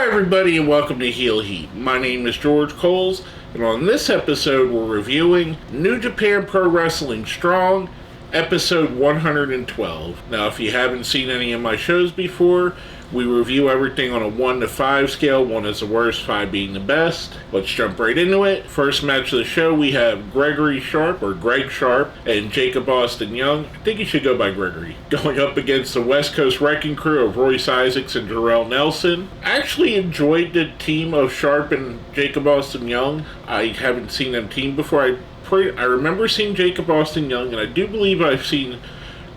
everybody, and welcome to Heel Heat. My name is George Coles, and on this episode we're reviewing New Japan Pro Wrestling Strong, episode 112. Now, if you haven't seen any of my shows before, we review everything on a 1 to 5 scale, 1 is the worst, 5 being the best. Let's jump right into it. First match of the show, we have Greg Sharp, and Jacob Austin Young. I think he should go by Gregory. Going up against the West Coast Wrecking Crew of Royce Isaacs and Jarrell Nelson. I actually enjoyed the team of Sharp and Jacob Austin Young. I haven't seen them team before. I remember seeing Jacob Austin Young, and I do believe I've seen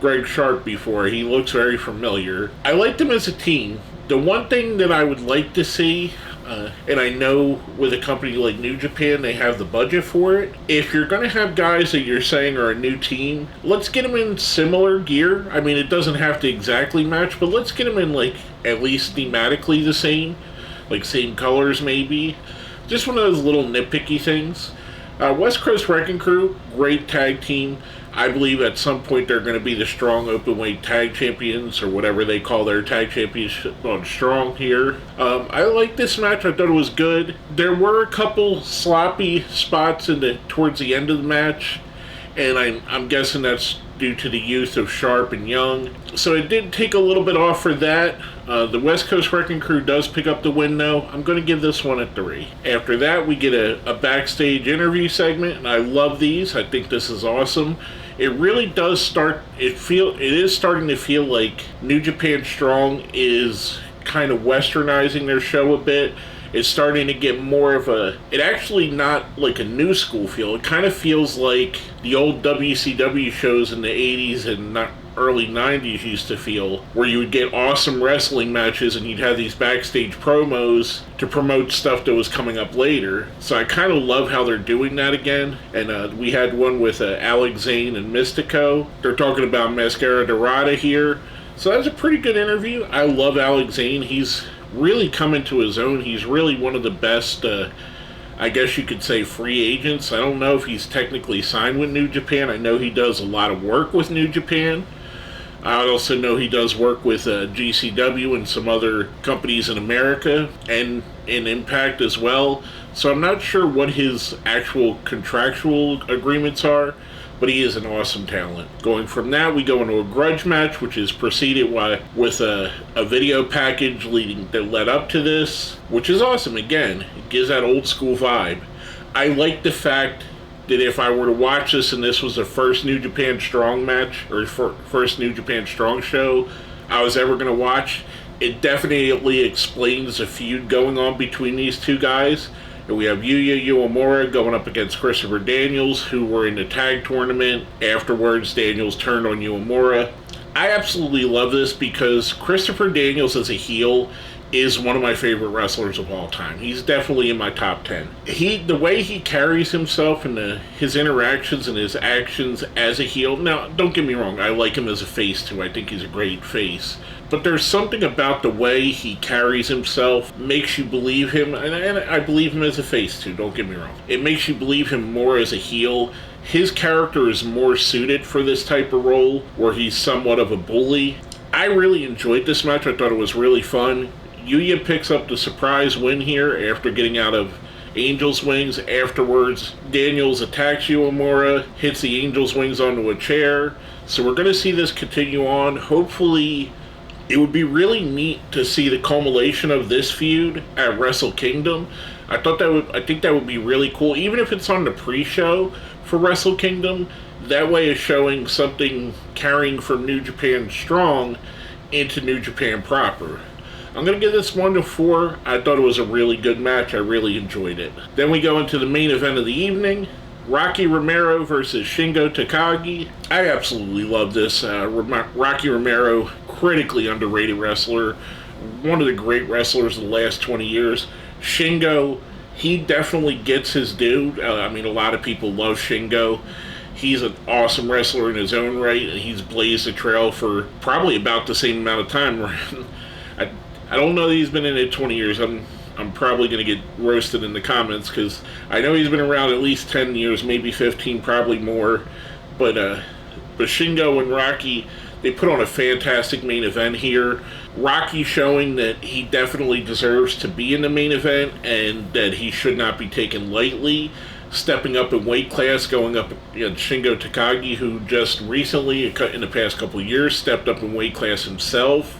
Greg Sharp before. He looks very familiar. I like them as a team. The one thing that I would like to see, and I know with a company like New Japan, they have the budget for it. If you're going to have guys that you're saying are a new team, let's get them in similar gear. I mean, it doesn't have to exactly match, but let's get them in, like, at least thematically the same. Like, same colors, maybe. Just one of those little nitpicky things. West Coast Wrecking Crew, great tag team. I believe at some point they're going to be the Strong Openweight Tag Champions, or whatever they call their tag championship on Strong here. I like this match. I thought it was good. There were a couple sloppy spots towards the end of the match, and I'm guessing that's due to the youth of Sharp and Young. So it did take a little bit off for that. The West Coast Wrecking Crew does pick up the win, though. I'm going to give this one a 3. After that, we get a backstage interview segment, and I love these. I think this is awesome. It really does start, it is starting to feel like New Japan Strong is kind of westernizing their show a bit. It's starting to get more of it actually not like a new school feel. It kind of feels like the old WCW shows in the 80s and early 90s used to feel, where you would get awesome wrestling matches and you'd have these backstage promos to promote stuff that was coming up later. So I kind of love how they're doing that again. And we had one with Alex Zane and Mystico. They're talking about Mascara Dorada here. So that's a pretty good interview. I love Alex Zane. He's really come into his own. He's really one of the best, I guess you could say, free agents. I don't know if he's technically signed with New Japan. I know he does a lot of work with New Japan. I also know he does work with GCW and some other companies in America and in Impact as well. So I'm not sure what his actual contractual agreements are, but he is an awesome talent. Going from that, we go into a grudge match, which is preceded with a video package that led up to this, which is awesome. Again, it gives that old school vibe. I like the fact that if I were to watch this and this was the first New Japan Strong match, or first New Japan Strong show I was ever going to watch, it definitely explains the feud going on between these two guys. And we have Yuya Uemura going up against Christopher Daniels, who were in the tag tournament. Afterwards, Daniels turned on Uemura. I absolutely love this because Christopher Daniels as a heel is one of my favorite wrestlers of all time. He's definitely in my top 10. The way he carries himself and his interactions and his actions as a heel. Now, don't get me wrong, I like him as a face too. I think he's a great face. But there's something about the way he carries himself makes you believe him, and I believe him as a face too, don't get me wrong. It makes you believe him more as a heel. His character is more suited for this type of role, where he's somewhat of a bully. I really enjoyed this match. I thought it was really fun. Yuya picks up the surprise win here after getting out of Angel's Wings. Afterwards, Daniels attacks Uemura, hits the Angel's Wings onto a chair. So we're going to see this continue on. Hopefully, it would be really neat to see the culmination of this feud at Wrestle Kingdom. I think that would be really cool, even if it's on the pre-show for Wrestle Kingdom. That way it's showing something carrying from New Japan Strong into New Japan proper. I'm going to give this 1 to 4. I thought it was a really good match. I really enjoyed it. Then we go into the main event of the evening. Rocky Romero versus Shingo Takagi. I absolutely love this. Rocky Romero, critically underrated wrestler. One of the great wrestlers of the last 20 years. Shingo, he definitely gets his due. I mean, a lot of people love Shingo. He's an awesome wrestler in his own right. He's blazed a trail for probably about the same amount of time. I don't know that he's been in it 20 years. I'm probably going to get roasted in the comments because I know he's been around at least 10 years, maybe 15, probably more. But Shingo and Rocky, They put on a fantastic main event here. Rocky showing that he definitely deserves to be in the main event and that he should not be taken lightly. Stepping up in weight class, going up against Shingo Takagi, who just recently, in the past couple of years, stepped up in weight class himself.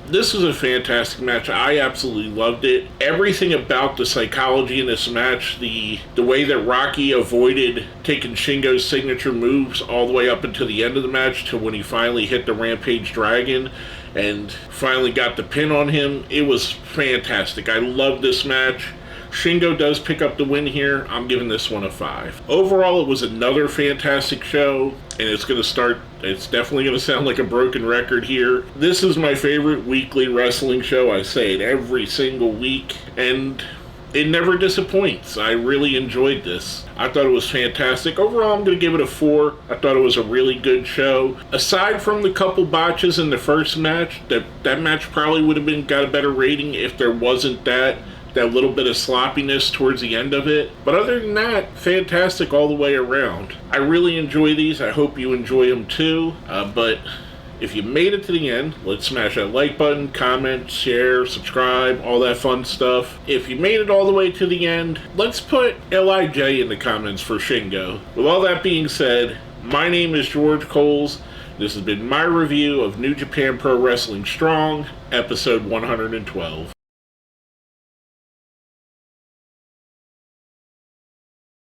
This was a fantastic match. I absolutely loved it. Everything about the psychology in this match, the way that Rocky avoided taking Shingo's signature moves all the way up until the end of the match to when he finally hit the Rampage Dragon and finally got the pin on him. It was fantastic. I loved this match. Shingo does pick up the win here. I'm giving this one a 5. Overall, it was another fantastic show, and it's definitely going to sound like a broken record here. This is my favorite weekly wrestling show. I say it every single week, and it never disappoints. I really enjoyed this. I thought it was fantastic. Overall, I'm going to give it a 4. I thought it was a really good show. Aside from the couple botches in the first match, that match probably would have got a better rating if there wasn't that little bit of sloppiness towards the end of it. But other than that, fantastic all the way around. I really enjoy these. I hope you enjoy them too. But if you made it to the end, let's smash that like button, comment, share, subscribe, all that fun stuff. If you made it all the way to the end, let's put LIJ in the comments for Shingo. With all that being said, my name is George Coles. This has been my review of New Japan Pro Wrestling Strong, episode 112.